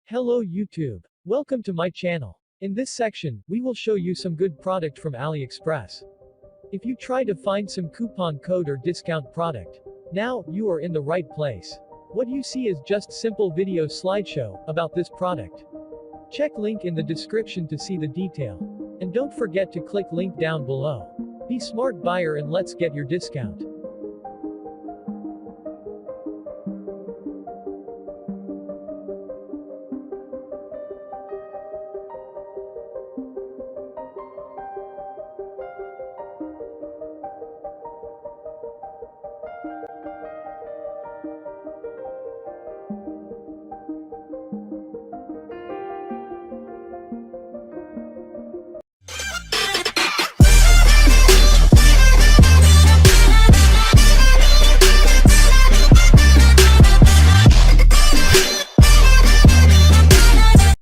Hello YouTube. Welcome to my channel. In this section, we will show you some good product from AliExpress. If you try to find some coupon code or discount product, now, you are in the right place. What you see is just simple video slideshow about this product. Check link in the description to see the detail. And don't forget to click link down below. Be smart buyer and let's get your discount.